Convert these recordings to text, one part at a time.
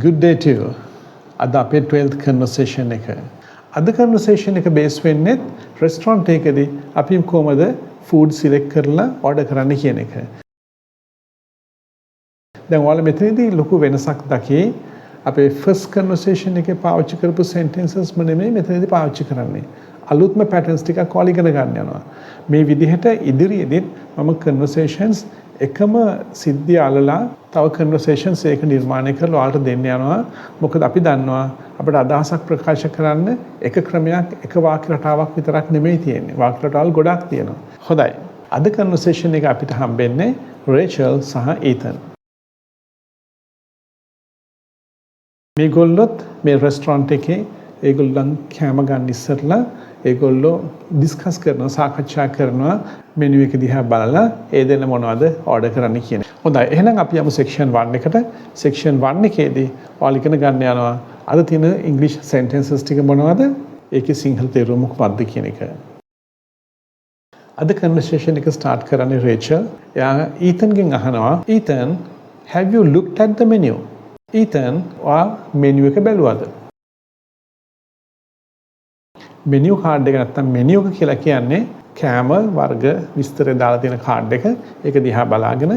Good day to you. අද අපේ 12th conversation එක. අද conversation එක base වෙන්නේ restaurant එකකදී අපි කොහමද food select කරලා order කරන්න කියන එක. දැන් ඔයාලා මෙතනදී ලොකු වෙනසක් දකි. අපේ first conversation එකේ පාවිච්චි කරපු sentences නෙමෙයි මෙතනදී පාවිච්චි කරන්නේ. අලුත්ම patterns ටිකක් ඔයාලා ඉගෙන ගන්න යනවා. මේ විදිහට ඉදිරියේදීත් මම conversations එකම සිද්ධිය අල්ලලා තව conversations ඒක නිර්මාණය කරලා ඔයාලට දෙන්න යනවා. මොකද අපි දන්නවා අපිට අදහසක් ප්‍රකාශ කරන්න එක ක්‍රමයක් එක වාක්‍ය රටාවක් විතරක් නෙමෙයි තියෙන්නේ. වාක්‍ය රටාවල් ගොඩක් තියෙනවා. හොඳයි. අද conversation එක අපිට හම්බෙන්නේ රේචල් සහ ඊතන්. මේගොල්ලොත් මේ රෙස්ටොරන්ට් එකේ ඒගොල්ලන් කෑම ගන්න ඉස්සරලා ඒගොල්ලෝ ඩිස්කස් කරනවා සාකච්ඡා කරනවා මෙනු එක දිහා බලලා ඒ දෙන්න මොනවද ඕඩර් කරන්න කියන්නේ. හොඳයි. එහෙනම් අපි යමු section 1 එකට. section 1 එකේදී ඔයාලා ඉගෙන ගන්න යනවා අද තියෙන English sentences ටික මොනවද? ඒකේ සිංහල තේරුම මොකක්ද කියන එක. අද conversation එක start කරන්නේ රේචල්. එයා ඊතන්ගෙන් අහනවා ඊතන් have you looked at the menu? ඊතන් ඔයා මෙනු එක බැලුවද? මෙනියු කාඩ් එක නැත්තම් මෙනියු එක කියලා කියන්නේ කෑම වර්ග විස්තරය දාලා තියෙන කාඩ් එක. ඒක දිහා බලාගෙන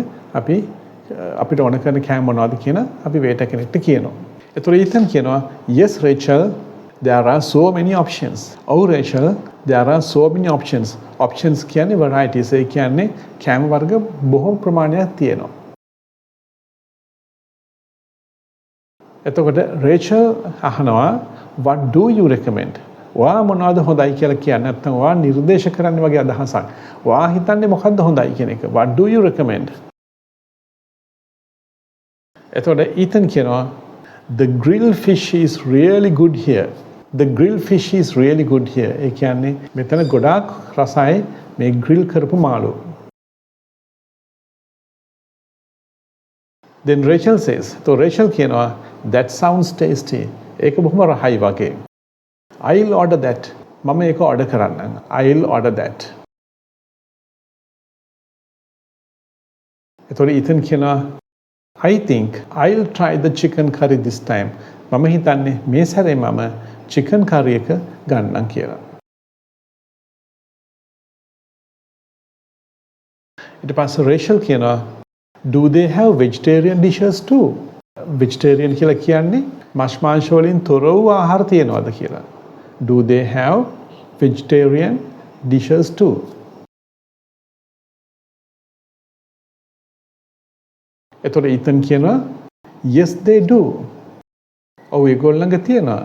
අපිට ඕන කරන කෑම මොනවද කියන අපි වේටර් කෙනෙක්ට කියනවා. ඒතකොට ඊතන් කියනවා yes Rachel there are so many options. ඔව් Rachel there are so many options. options කියන්නේ varieties. ඒ කියන්නේ කෑම වර්ග බොහෝ ප්‍රමාණයක් තියෙනවා. එතකොට Rachel අහනවා what do you recommend? ඔයා මොනවද හොඳයි කියලා කියන්නේ නැත්නම් ඔයා නිර්දේශ කරන්න වගේ අදහසක්. ඔයා හිතන්නේ මොකද්ද හොඳයි කියන එක. What do you recommend? එතකොට ඊතන් කියනවා the grilled fish is really good here. The grilled fish is really good here. ඒ කියන්නේ මෙතන ගොඩාක් රසයි මේ grill කරපු මාළු. Then Rachel says, so Rachel කියනවා that sounds tasty. ඒක බොහොම රහයි වගේ. I'll order that. මම ඒක order කරන්නම්. I'll order that. එතකොට ඊතන් කියනවා I think I'll try the chicken curry this time. මම හිතන්නේ මේ සැරේ මම chicken curry එක ගන්නම් කියලා. ඊට පස්සේ Rachel කියනවා do they have vegetarian dishes too? vegetarian කියලා කියන්නේ මස් මාංශ වලින් තොර වූ ආහාර තියනවාද කියලා. Do they have vegetarian dishes too? එතකොට ඊතන් කියනවා yes they do. ඔව් ඒගොල්ලෝ ළඟ තියෙනවා.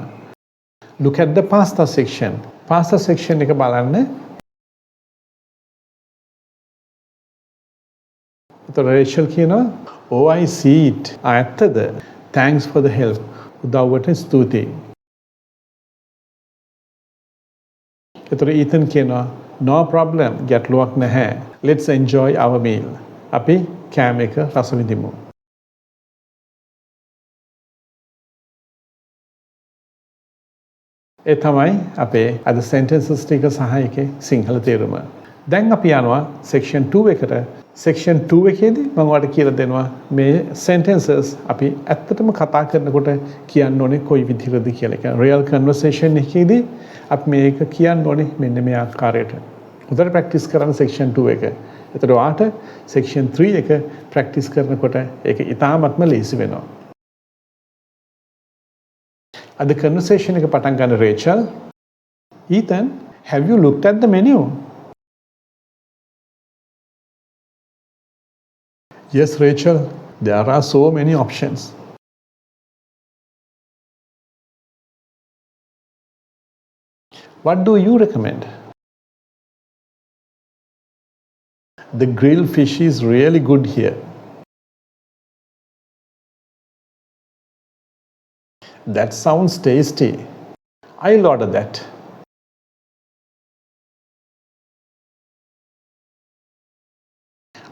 Look at the pasta section. Pasta section එක බලන්න. එතකොට Rachel කියනවා oh I see it. ඇත්තද? Thanks for the help. උදව්වට ස්තුතියි. එතකොට ඊතන් කියනවා no problem ගැටලුවක් නැහැ. Let's enjoy our meal. අපි කෑම එක රස විඳිමු. ඒ තමයි අපේ අද sentences ටික සහ එකේ සිංහල තේරුම. දැන් අපි යනවා section 2 එකට. section 2 එකේදී මම ඔයාලට කියලා දෙනවා මේ sentences අපි ඇත්තටම කතා කරනකොට කියන්න ඕනේ කොයි විදිහටද කියලා. ඒ කියන්නේ real conversation එකේදී අපි මේක කියන්න ඕනේ මෙන්න මේ ආකාරයට. උදේට practice කරන්න section 2 එක. එතකොට ඔයාට section 3 එක practice කරනකොට ඒක ඉතාමත්ම ලේසි වෙනවා. අද conversation එක පටන් ගන්න Rachel. Ethan, have you looked at the menu? Yes, Rachel, there are so many options. What do you recommend? The grilled fish is really good here. That sounds tasty. I'll order that.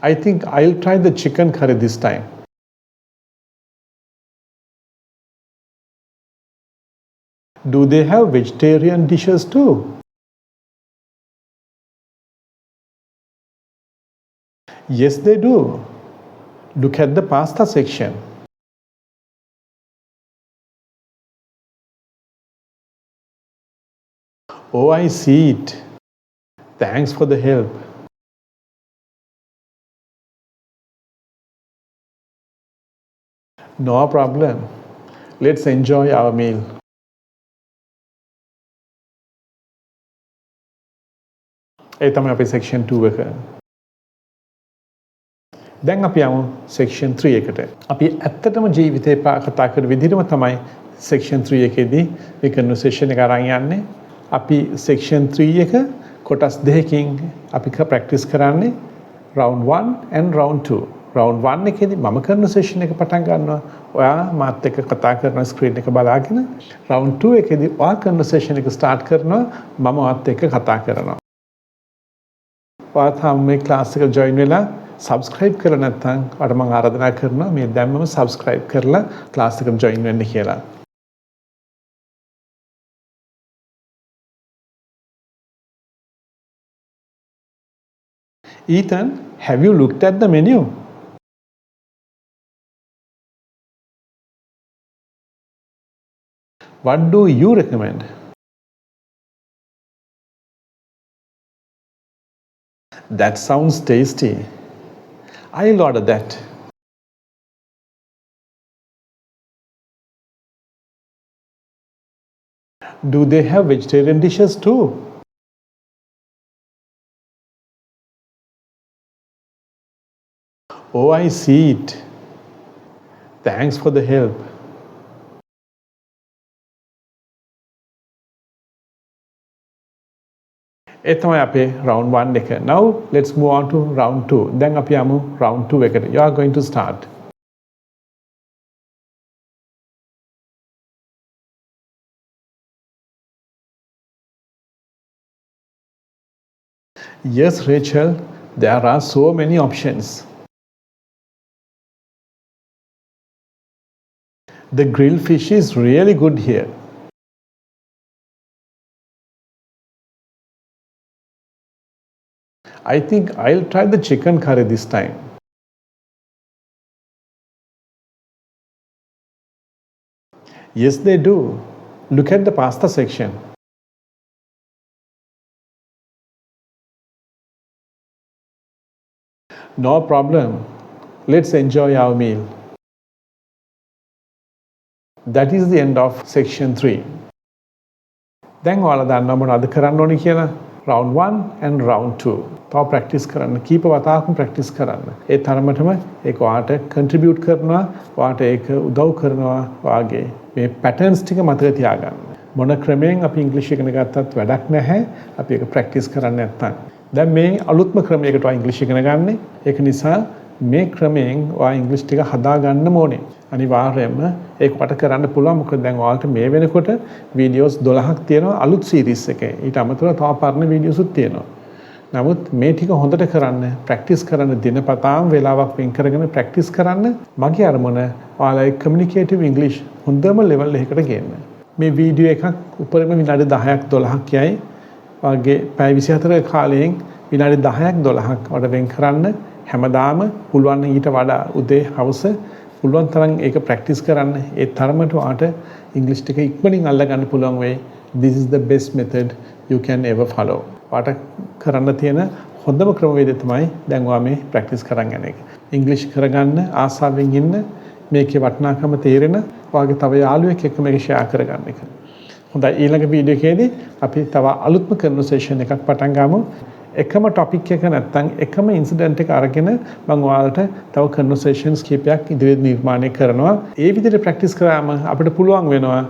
I think I'll try the chicken curry this time. Do they have vegetarian dishes too? Yes, they do. Look at the pasta section. Oh, I see it. Thanks for the help. No problem. Let's enjoy our meal. ඒ තමයි අපේ section 2 එක. දැන් අපි යමු section 3 එකට. අපි ඇත්තටම ජීවිතේ කතා කරන විදිහටම තමයි section 3 එකේදී මේ conversation එක අරන් යන්නේ. අපි section 3 එක කොටස් දෙකකින් අපි practice කරන්නේ round 1 and round 2. round 1 එකේදී මම conversation එක පටන් ගන්නවා. ඔයා මාත් එක්ක කතා කරන screen එක බලාගෙන round 2 එකේදී ඔයා conversation එක start කරනවා. මම ඔයාත් එක්ක කතා කරනවා. ඔයා තාම මේ class එක join වෙලා subscribe කරලා නැත්නම් ඔයාට මම ආරාධනා කරනවා මේ දැම්මම subscribe කරලා class එකට join වෙන්න කියලා. Ethan, have you looked at the menu? What do you recommend? That sounds tasty. I'll order that. Do they have vegetarian dishes too? Oh, I see it. Thanks for the help. ඒ තමයි අපේ round 1 එක. Now let's move on to round 2. දැන් අපි යමු round 2 එකට. You are going to start. Yes, Rachel, there are so many options. The grilled fish is really good here. I think I'll try the chicken curry this time. Yes, they do. Look at the pasta section. No problem. Let's enjoy our meal. That is the end of section 3. දැන් ඔයාලා දන්නවා මොනවද කරන්න ඕනේ කියලා? round 1 and round 2. තව practice කරන්න. කීප වතාවක්ම ප්‍රැක්ටිස් කරන්න. ඒ තරමටම ඒක ඔයාට contribute කරනවා. ඔයාට ඒක උදව් කරනවා. ඔයාගේ මේ patterns ටික මතක තියාගන්න. මොන ක්‍රමයෙන් අපි ඉංග්‍රීසි ඉගෙන ගත්තත් වැඩක් නැහැ. අපි ඒක ප්‍රැක්ටිස් කරන්නේ නැත්නම්. දැන් මේ අලුත්ම ක්‍රමයකට ඔයා ඉංග්‍රීසි ඉගෙන ගන්න. ඒක නිසා මේ ක්‍රමයෙන් ඔයා ඉංග්‍රීසි ටික හදා ගන්න ඕනේ. අනිවාර්යයෙන්ම ඒක වට කරන්න පුළුවන්. මොකද දැන් ඔයාලට මේ වෙනකොට වීඩියෝස් 12ක් තියෙනවා අලුත් සීරීස් එකේ. ඊට අමතරව තව පරණ වීඩියෝස් උත් තියෙනවා. නමුත් මේ ටික හොඳට කරන්න, ප්‍රැක්ටිස් කරන්න දිනපතාම වේලාවක් වෙන් කරගෙන ප්‍රැක්ටිස් කරන්න. මගේ අරමුණ ඔයාලගේ කමියුනිකේටිව් ඉංග්‍රීසි හොඳම ලෙවල් එකකට ගේන්න. මේ වීඩියෝ එකක් උපරිම විනාඩි 10ක් 12ක් යයි. ඔයාගේ පැය 24 කාලයෙන් විනාඩි 10ක් 12ක් වඩ වෙන් කරන්න. හැමදාම පුළුවන් ඊට වඩා උදේ හවස පුළුවන් තරම් ඒක ප්‍රැක්ටිස් කරන්න. ඒ තරමට ඔයාට ඉංග්‍රීසි ටික ඉක්මනින් අල්ල ගන්න පුළුවන් වෙයි. This is the best method you can ever follow. ඔයාට කරන්න තියෙන හොඳම ක්‍රමවේදය තමයි දැන් ඔයා මේ ප්‍රැක්ටිස් කරන් යන එක. ඉංග්‍රීසි කරගන්න ආසාවෙන් ඉන්න, මේකේ වටිනාකම තේරෙන ඔයාගේ තව යාළුවෙක් එක්ක මේක ෂෙයා කරගන්න එක. හොඳයි, ඊළඟ වීඩියෝ එකේදී අපි තව අලුත්ම කන්වර්සේෂන් එකක් පටන් ගමු. එකම ටොපික් එක නැත්නම් එකම ඉන්සිඩන්ට් එක අරගෙන මම ඔයාලට තව කන්වර්සේෂන්ස් කීපයක් ඉදිරියට නිර්මාණය කරනවා. ඒ විදිහට ප්‍රැක්ටිස් කරාම අපිට පුළුවන් වෙනවා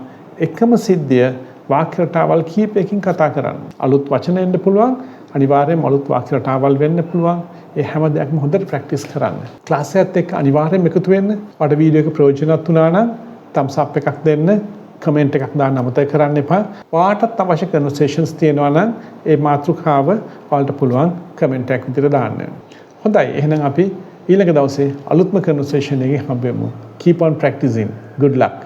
එකම සිද්ධිය වාක්‍ය රටාවල් කීපයකින් කතා කරන්න. අලුත් වචන එන්න පුළුවන්, අනිවාර්යයෙන්ම අලුත් වාක්‍ය රටාවල් වෙන්න පුළුවන්. ඒ හැම දෙයක්ම හොඳට ප්‍රැක්ටිස් කරන්න. ක්ලාස් එකත් එක්ක අනිවාර්යයෙන්ම එකතු වෙන්න. ඔයාලට වීඩියෝ එක ප්‍රයෝජනවත් වුණා නම් thumbs up එකක් දෙන්න. කමෙන්ට් එකක් දාන්න අමතක කරන්න එපා. ඔයාටත් අවශ්‍ය කන්වර්සේෂන්ස් තියෙනවා නම් ඒ මාතෘකාව ඔයාලට පුළුවන් කමෙන්ට් එකක් විදිහට දාන්න. හොඳයි, එහෙනම් අපි ඊළඟ දවසේ අලුත්ම කන්වර්සේෂන් එකකින් හම්බෙමු. Keep on practicing. Good luck.